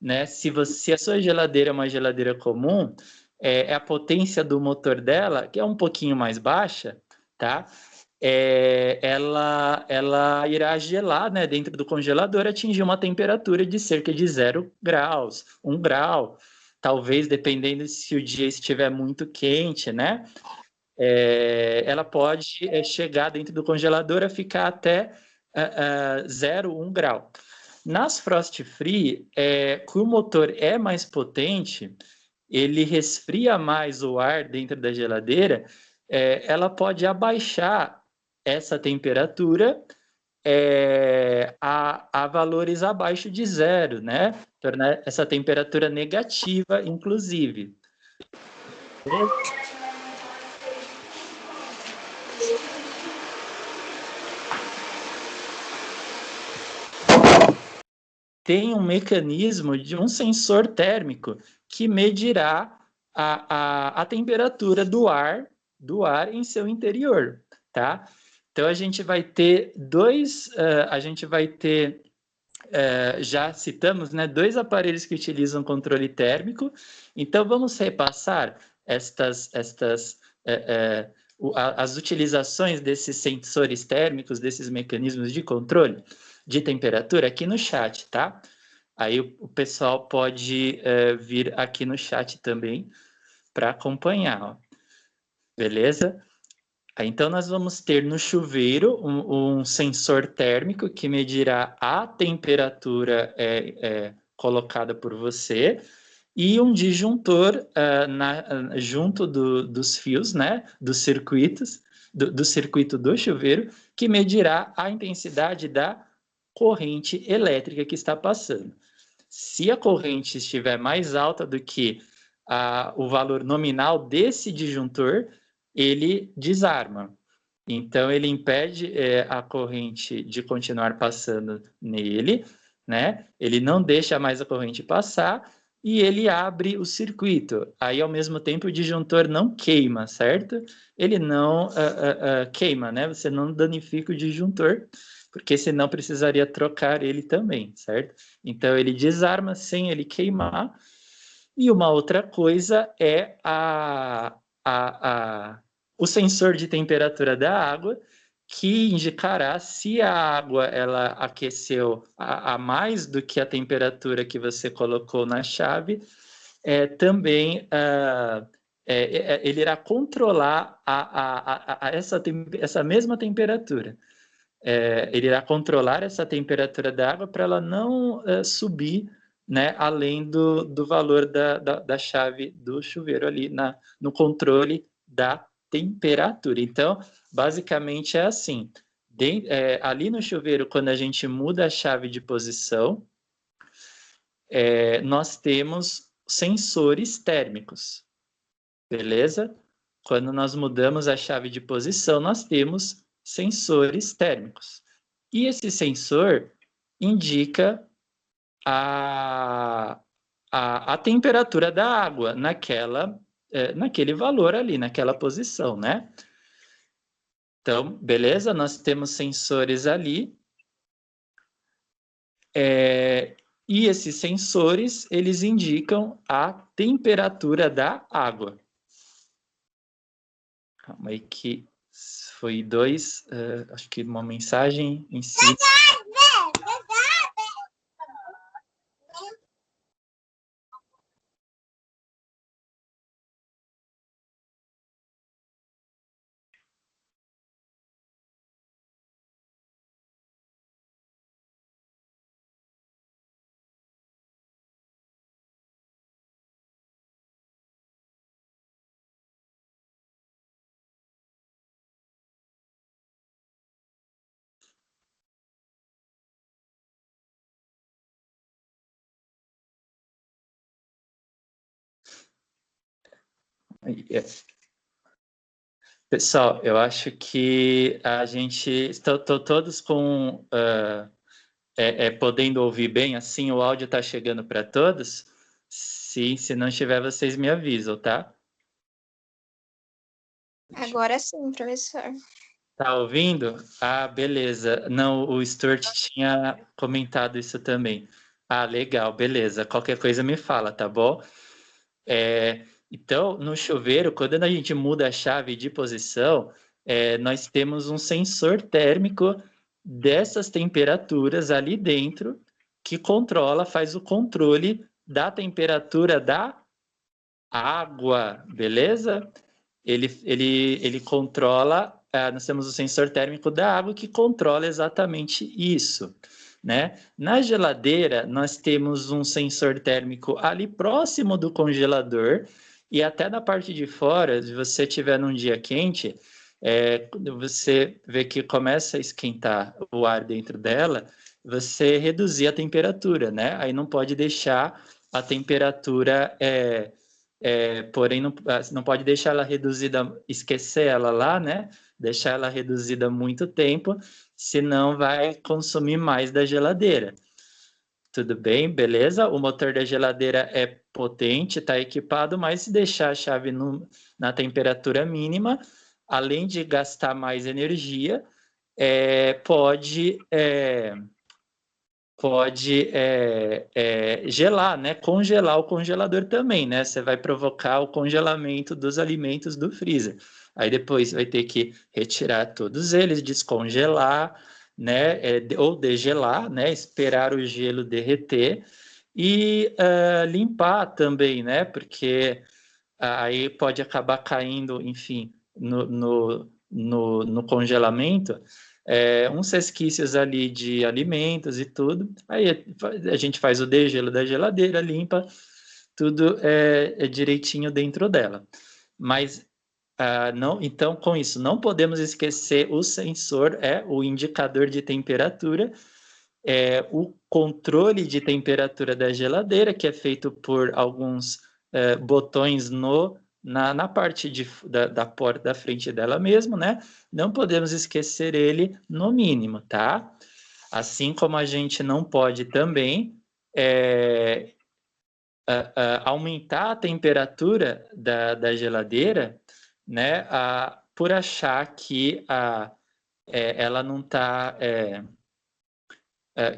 né? Se a sua geladeira é uma geladeira comum, a potência do motor dela, que é um pouquinho mais baixa, tá? Ela irá gelar, né, dentro do congelador, atingir uma temperatura de cerca de 0 graus, 1 grau, talvez, dependendo se o dia estiver muito quente, né? Ela pode chegar dentro do congelador a ficar até 0, 1 grau. Nas frost free, que o motor é mais potente, ele resfria mais o ar dentro da geladeira, ela pode abaixar essa temperatura a valores abaixo de 0, né? Tornar essa temperatura negativa, inclusive. Tem um mecanismo de um sensor térmico que medirá a temperatura do ar em seu interior, tá? Então a gente vai ter já citamos, né, 2 aparelhos que utilizam controle térmico. Então vamos repassar as utilizações desses sensores térmicos, desses mecanismos de controle de temperatura aqui no chat, tá? Aí o pessoal pode vir aqui no chat também para acompanhar, ó. Beleza? Então, nós vamos ter no chuveiro um sensor térmico que medirá a temperatura colocada por você e um disjuntor junto dos fios, né, dos circuitos, do circuito do chuveiro, que medirá a intensidade da corrente elétrica que está passando. Se a corrente estiver mais alta do que o valor nominal desse disjuntor, ele desarma. Então, ele impede a corrente de continuar passando nele, né? Ele não deixa mais a corrente passar e ele abre o circuito. Aí, ao mesmo tempo, o disjuntor não queima, certo? Ele não queima, né? Você não danifica o disjuntor, porque senão precisaria trocar ele também, certo? Então, ele desarma sem ele queimar. E uma outra coisa é o sensor de temperatura da água, que indicará se a água ela aqueceu a mais do que a temperatura que você colocou na chave. Também ele irá controlar essa mesma temperatura. Ele irá controlar essa temperatura da água para ela não subir, né, além do valor da chave do chuveiro ali no controle da temperatura. Então, basicamente é assim, ali no chuveiro, quando a gente muda a chave de posição, nós temos sensores térmicos, beleza? Quando nós mudamos a chave de posição, nós temos sensores térmicos. E esse sensor indica a temperatura da água naquele valor ali, naquela posição, né? Então, beleza? Nós temos sensores ali. E esses sensores, eles indicam a temperatura da água. Calma aí que foi acho que uma mensagem em si. Pessoal, eu acho que a gente está todos podendo ouvir bem, assim, o áudio está chegando para todos? Sim, se não estiver, vocês me avisam, tá? Agora sim, professor. Tá ouvindo? Ah, beleza. Não, o Stuart tinha comentado isso também. Ah, legal, beleza. Qualquer coisa me fala, tá bom? Então, no chuveiro, quando a gente muda a chave de posição, nós temos um sensor térmico dessas temperaturas ali dentro que controla, faz o controle da temperatura da água, beleza? Ele controla, nós temos o sensor térmico da água que controla exatamente isso, né? Na geladeira, nós temos um sensor térmico ali próximo do congelador e até na parte de fora, se você tiver num dia quente, quando você vê que começa a esquentar o ar dentro dela, você reduzir a temperatura, né? Aí não pode deixar a temperatura porém não pode deixar ela reduzida, esquecer ela lá, né? Deixar ela reduzida muito tempo, senão vai consumir mais da geladeira. Tudo bem, beleza? O motor da geladeira é potente, está equipado, mas se deixar a chave na temperatura mínima, além de gastar mais energia, pode gelar, né? Congelar o congelador também, né? Você vai provocar o congelamento dos alimentos do freezer. Aí depois vai ter que retirar todos eles, descongelar, né? Ou degelar, né? Esperar o gelo derreter e limpar também, né? Porque aí pode acabar caindo, enfim, no congelamento, uns resquícios ali de alimentos e tudo. Aí a gente faz o degelo da geladeira, limpa, tudo é direitinho dentro dela. Mas não, então, com isso, não podemos esquecer o sensor, o indicador de temperatura, o controle de temperatura da geladeira, que é feito por alguns botões na parte da porta da frente dela mesmo, né? Não podemos esquecer ele no mínimo, tá? Assim como a gente não pode também aumentar a temperatura da geladeira, né? Por achar que ela não está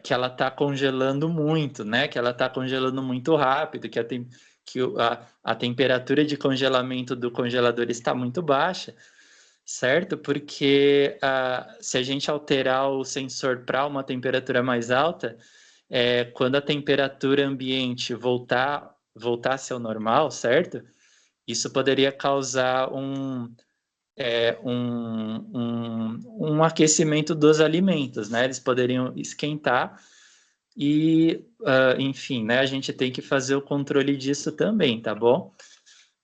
que ela está congelando muito, né? Que ela está congelando muito rápido, que a temperatura de congelamento do congelador está muito baixa, certo? Porque se a gente alterar o sensor para uma temperatura mais alta, quando a temperatura ambiente voltasse ao normal, certo? Isso poderia causar um aquecimento dos alimentos, né? Eles poderiam esquentar e, enfim, né? A gente tem que fazer o controle disso também, tá bom?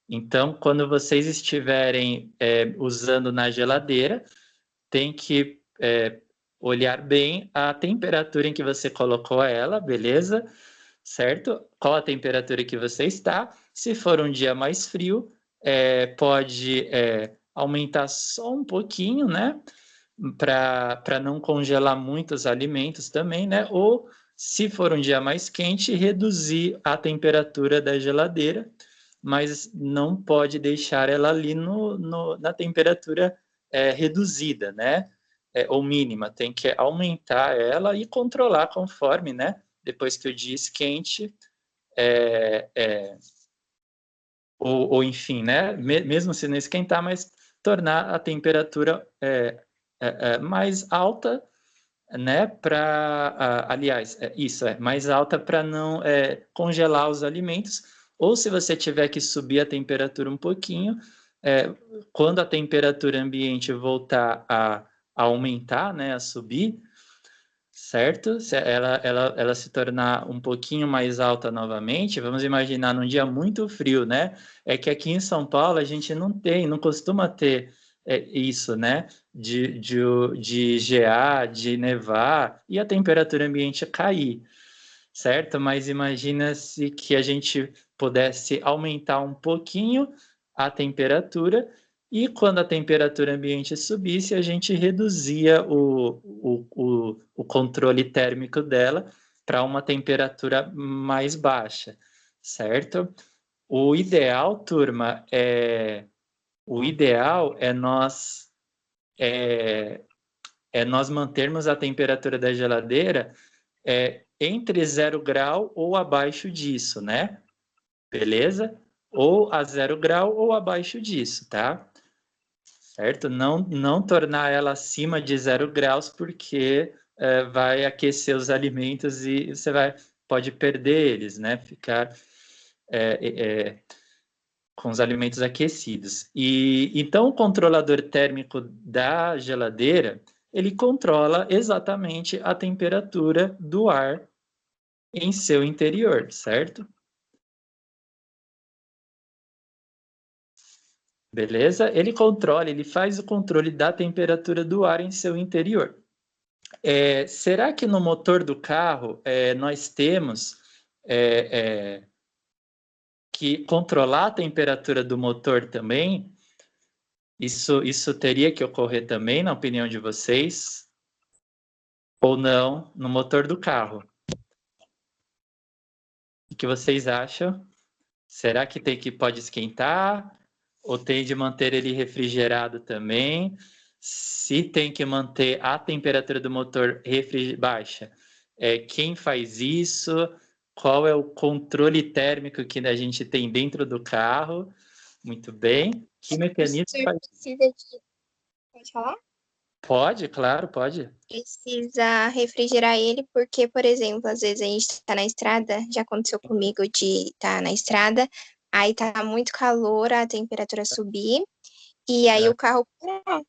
Então, quando vocês estiverem usando na geladeira, tem que olhar bem a temperatura em que você colocou ela, beleza? Certo? Qual a temperatura que você está? Se for um dia mais frio, pode aumentar só um pouquinho, né? Para não congelar muitos alimentos também, né? Ou, se for um dia mais quente, reduzir a temperatura da geladeira, mas não pode deixar ela ali na temperatura reduzida, né? Ou mínima, tem que aumentar ela e controlar conforme, né? Depois que o dia esquente, ou enfim, né? Mesmo se não esquentar, mas tornar a temperatura mais alta, né? Aliás, isso mais alta para não congelar os alimentos. Ou se você tiver que subir a temperatura um pouquinho, quando a temperatura ambiente voltar a aumentar, né? A subir, certo? Se ela se tornar um pouquinho mais alta novamente, vamos imaginar num dia muito frio, né? É que aqui em São Paulo a gente não costuma ter isso, né? De gear, de nevar e a temperatura ambiente cair, certo? Mas imagina-se que a gente pudesse aumentar um pouquinho a temperatura e quando a temperatura ambiente subisse, a gente reduzia o controle térmico dela para uma temperatura mais baixa, certo? O ideal, turma, é nós mantermos a temperatura da geladeira entre 0 grau ou abaixo disso, né? Beleza? Ou a 0 grau ou abaixo disso, tá? Certo? Não tornar ela acima de 0 graus, porque vai aquecer os alimentos e você pode perder eles, né? Ficar com os alimentos aquecidos. E então o controlador térmico da geladeira, ele controla exatamente a temperatura do ar em seu interior, certo? Beleza? Ele faz o controle da temperatura do ar em seu interior. Será que no motor do carro nós temos que controlar a temperatura do motor também? Isso teria que ocorrer também, na opinião de vocês? Ou não, no motor do carro? O que vocês acham? Será que pode esquentar? Ou tem de manter ele refrigerado também? Se tem que manter a temperatura do motor baixa, quem faz isso? Qual é o controle térmico que a gente tem dentro do carro? Muito bem. Que mecanismo faz? Pode falar? Pode, claro, pode. Precisa refrigerar ele porque, por exemplo, às vezes a gente está na estrada, já aconteceu comigo de estar na estrada, aí tá muito calor, a temperatura subir, e aí o carro parar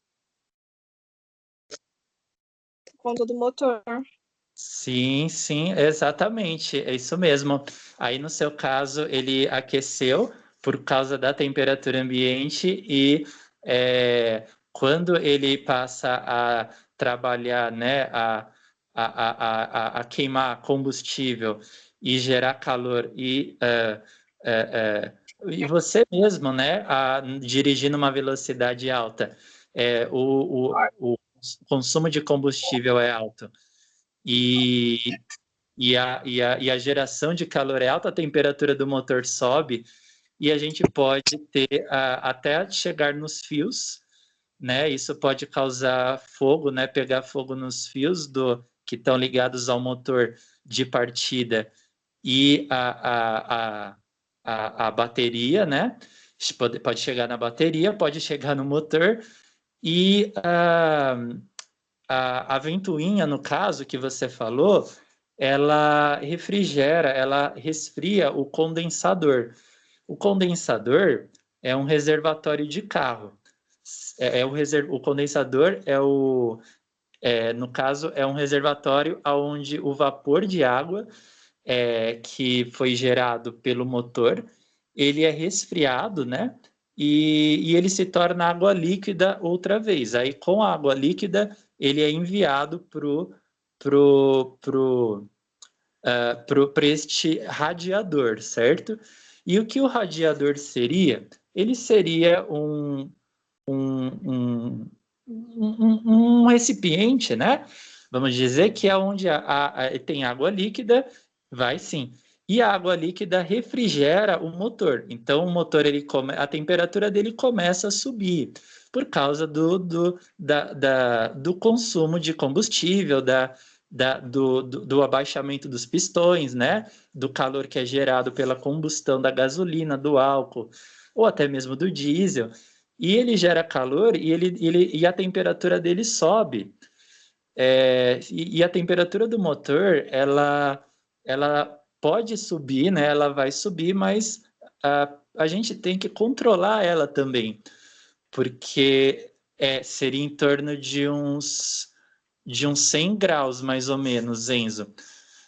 por conta do motor. Sim, sim, exatamente, é isso mesmo. Aí, no seu caso, ele aqueceu por causa da temperatura ambiente e quando ele passa a trabalhar, né, a queimar combustível e gerar calor e você mesmo, né, dirigindo uma velocidade alta, o consumo de combustível é alto e, e a geração de calor é alta, a temperatura do motor sobe e a gente pode ter até chegar nos fios, né? Isso pode causar fogo, né? Pegar fogo nos fios que estão ligados ao motor de partida e a bateria, né? Pode chegar na bateria, pode chegar no motor e a ventoinha, no caso que você falou, ela refrigera, ela resfria o condensador. O condensador é um reservatório de carro. O condensador no caso, é um reservatório onde o vapor de água que foi gerado pelo motor, ele é resfriado, né? E ele se torna água líquida outra vez. Aí, com a água líquida, ele é enviado para este radiador, certo? E o que o radiador seria? Ele seria um recipiente, né? Vamos dizer que é onde tem água líquida, vai sim. E a água líquida refrigera o motor. Então, o motor, a temperatura dele começa a subir por causa do consumo de combustível, do abaixamento dos pistões, né? Do calor que é gerado pela combustão da gasolina, do álcool, ou até mesmo do diesel. E ele gera calor e a temperatura dele sobe. E a temperatura do motor, ela pode subir, né? Ela vai subir, mas a gente tem que controlar ela também, porque seria em torno de uns 100 graus, mais ou menos, Enzo.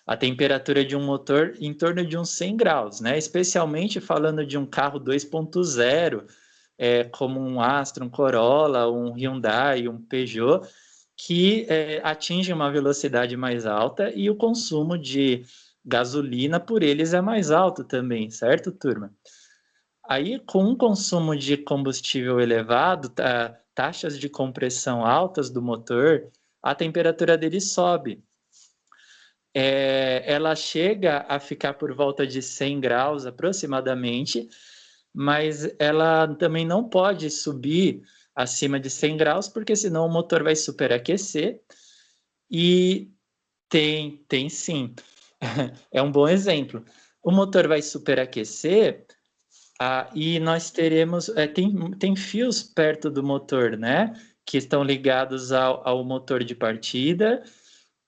A temperatura de um motor em torno de uns 100 graus, né? Especialmente falando de um carro 2.0, como um Astra, um Corolla, um Hyundai, um Peugeot, que atingem uma velocidade mais alta e o consumo de gasolina por eles é mais alto também, certo, turma? Aí, com um consumo de combustível elevado, taxas de compressão altas do motor, a temperatura dele sobe. Ela chega a ficar por volta de 100 graus aproximadamente, mas ela também não pode subir acima de 100 graus, porque senão o motor vai superaquecer. E tem sim. É um bom exemplo. O motor vai superaquecer e nós teremos... tem fios perto do motor, né? Que estão ligados ao motor de partida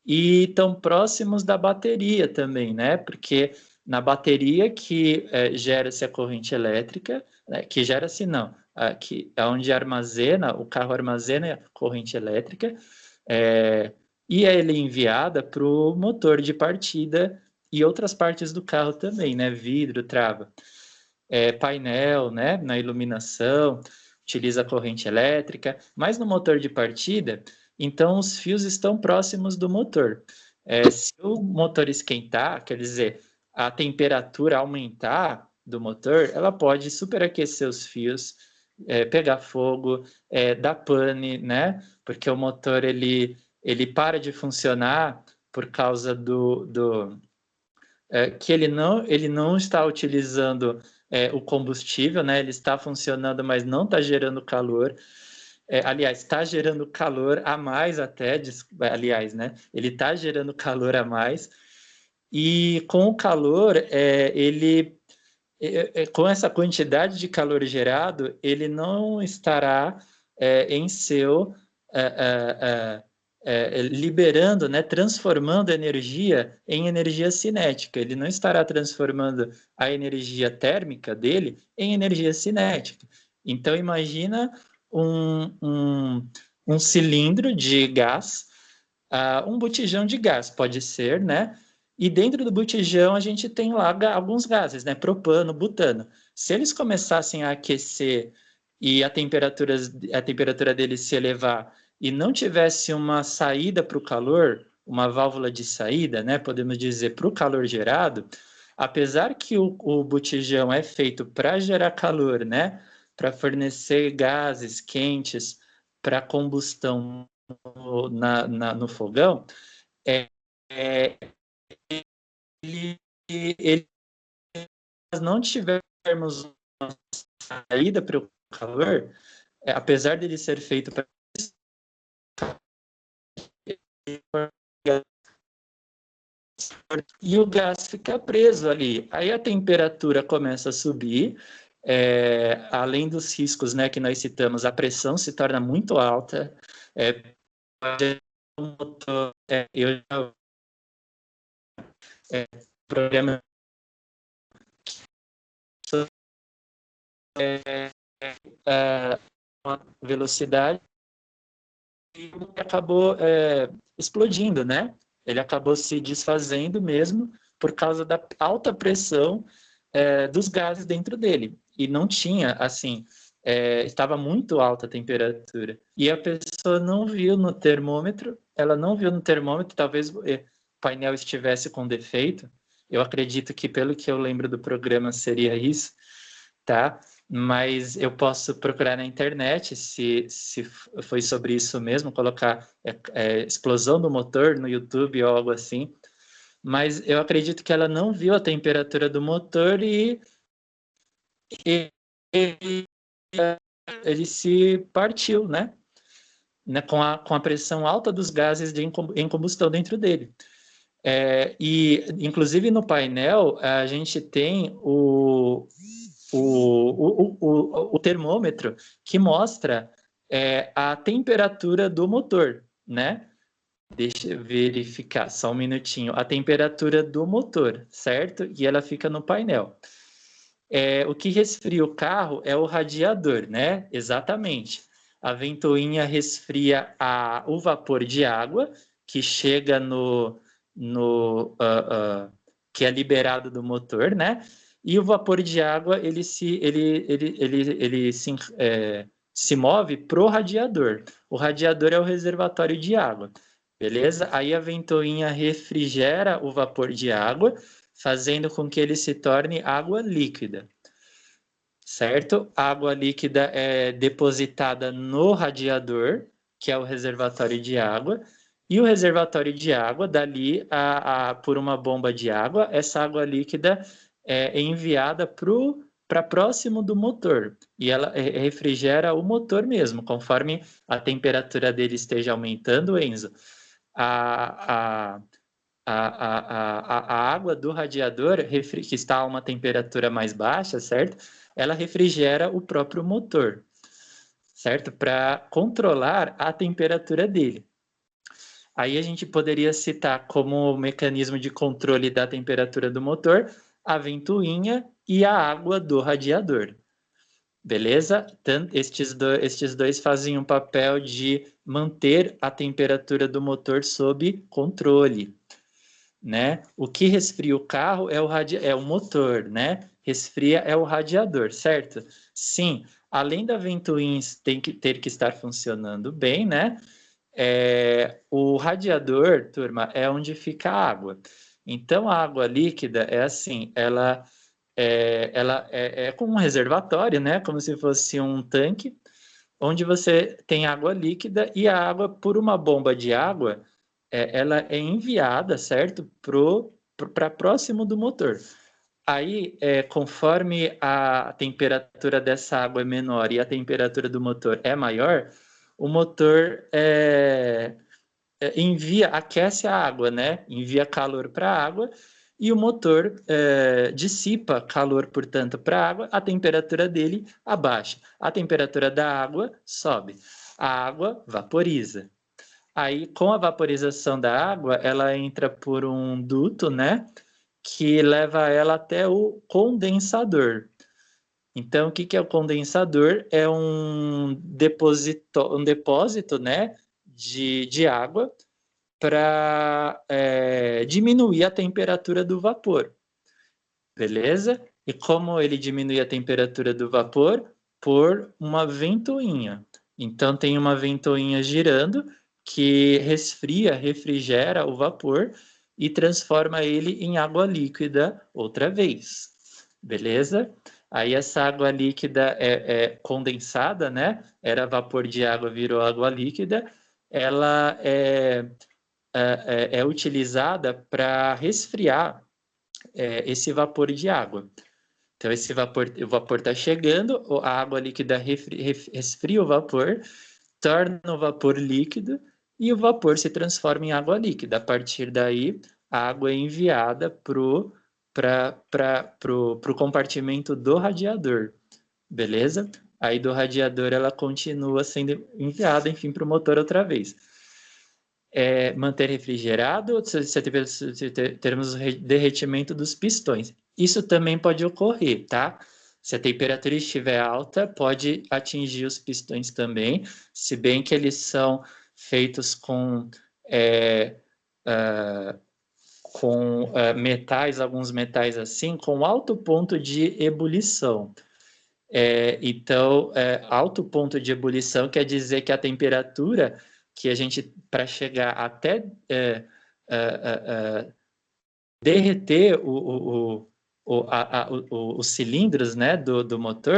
e estão próximos da bateria também, né? Porque na bateria que gera-se a corrente elétrica, né? Que gera-se não, que é onde armazena, o carro armazena a corrente elétrica, e ela é enviada para o motor de partida e outras partes do carro também, né? Vidro, trava, painel, né? Na iluminação, utiliza a corrente elétrica, mas no motor de partida, então os fios estão próximos do motor. Se o motor esquentar, quer dizer, a temperatura aumentar do motor, ela pode superaquecer os fios, pegar fogo, dar pane, né? Porque o motor ele para de funcionar por causa que ele não está utilizando o combustível, né? Ele está funcionando, mas não está gerando calor. Aliás, está gerando calor a mais até, aliás, né? Ele está gerando calor a mais. E com o calor, com essa quantidade de calor gerado, ele não estará em seu liberando, né, transformando a energia em energia cinética. Ele não estará transformando a energia térmica dele em energia cinética. Então, imagina um cilindro de gás, um botijão de gás, pode ser, né? E dentro do botijão a gente tem lá alguns gases, né? Propano, butano. Se eles começassem a aquecer e a temperatura deles se elevar e não tivesse uma saída para o calor, uma válvula de saída, né? Podemos dizer, para o calor gerado, apesar que o botijão é feito para gerar calor, né? Para fornecer gases quentes para combustão no fogão, ele nós não tivermos uma saída para o calor, apesar dele ser feito para e o gás fica preso ali. Aí a temperatura começa a subir, além dos riscos, né, que nós citamos, a pressão se torna muito alta, eu já programa uma velocidade e acabou explodindo, né? Ele acabou se desfazendo mesmo por causa da alta pressão dos gases dentro dele. E não tinha, assim, estava muito alta a temperatura. E a pessoa não viu no termômetro, ela não viu no termômetro, talvez o painel estivesse com defeito. Eu acredito que, pelo que eu lembro do programa, seria isso, tá? Mas eu posso procurar na internet se foi sobre isso mesmo, colocar explosão do motor no YouTube ou algo assim. Mas eu acredito que ela não viu a temperatura do motor e ele se partiu, né? Com a pressão alta dos gases em combustão dentro dele. E, inclusive, no painel, a gente tem o termômetro que mostra a temperatura do motor, né? Deixa eu verificar, só um minutinho. A temperatura do motor, certo? E ela fica no painel. O que resfria o carro é o radiador, né? Exatamente. A ventoinha resfria o vapor de água que chega que é liberado do motor, né? E o vapor de água ele se move para o radiador. O radiador é o reservatório de água, beleza? Aí a ventoinha refrigera o vapor de água, fazendo com que ele se torne água líquida, certo? A água líquida é depositada no radiador, que é o reservatório de água, e o reservatório de água, dali, por uma bomba de água, essa água líquida é enviada para próximo do motor, e ela refrigera o motor mesmo, conforme a temperatura dele esteja aumentando, Enzo. A a água do radiador, que está a uma temperatura mais baixa, certo? Ela refrigera o próprio motor, certo? Para controlar a temperatura dele. Aí a gente poderia citar como mecanismo de controle da temperatura do motor a ventoinha e a água do radiador. Beleza? Estes dois fazem um papel de manter a temperatura do motor sob controle, né? O que resfria o carro é o motor, né? Resfria é o radiador, certo? Sim, além da ventoinha ter que estar funcionando bem, né? O radiador, turma, é onde fica a água. Então, a água líquida é assim, ela é como um reservatório, né? Como se fosse um tanque, onde você tem água líquida e a água, por uma bomba de água, ela é enviada, certo? Para próximo do motor. Aí, conforme a temperatura dessa água é menor e a temperatura do motor é maior, o motor aquece a água, né? Envia calor para a água e o motor dissipa calor, portanto, para a água, a temperatura dele abaixa. A temperatura da água sobe. A água vaporiza. Aí, com a vaporização da água, ela entra por um duto, né? Que leva ela até o condensador. Então, o que é o condensador? É um depósito, né, de água para diminuir a temperatura do vapor. Beleza? E como ele diminui a temperatura do vapor? Por uma ventoinha. Então, tem uma ventoinha girando que refrigera o vapor e transforma ele em água líquida outra vez. Beleza? Aí essa água líquida é condensada, né? Era vapor de água, virou água líquida. Ela é utilizada para resfriar esse vapor de água. Então, o vapor está chegando, a água líquida resfria o vapor, torna o vapor líquido e o vapor se transforma em água líquida. A partir daí, a água é enviada para o compartimento do radiador, beleza? Aí do radiador ela continua sendo enviada, enfim, para o motor outra vez. Manter refrigerado, se termos derretimento dos pistões. Isso também pode ocorrer, tá? Se a temperatura estiver alta, pode atingir os pistões também, se bem que eles são feitos com metais, alguns metais assim, com alto ponto de ebulição. Então, alto ponto de ebulição quer dizer que a temperatura que a gente, para chegar até derreter os cilindros, né, do motor,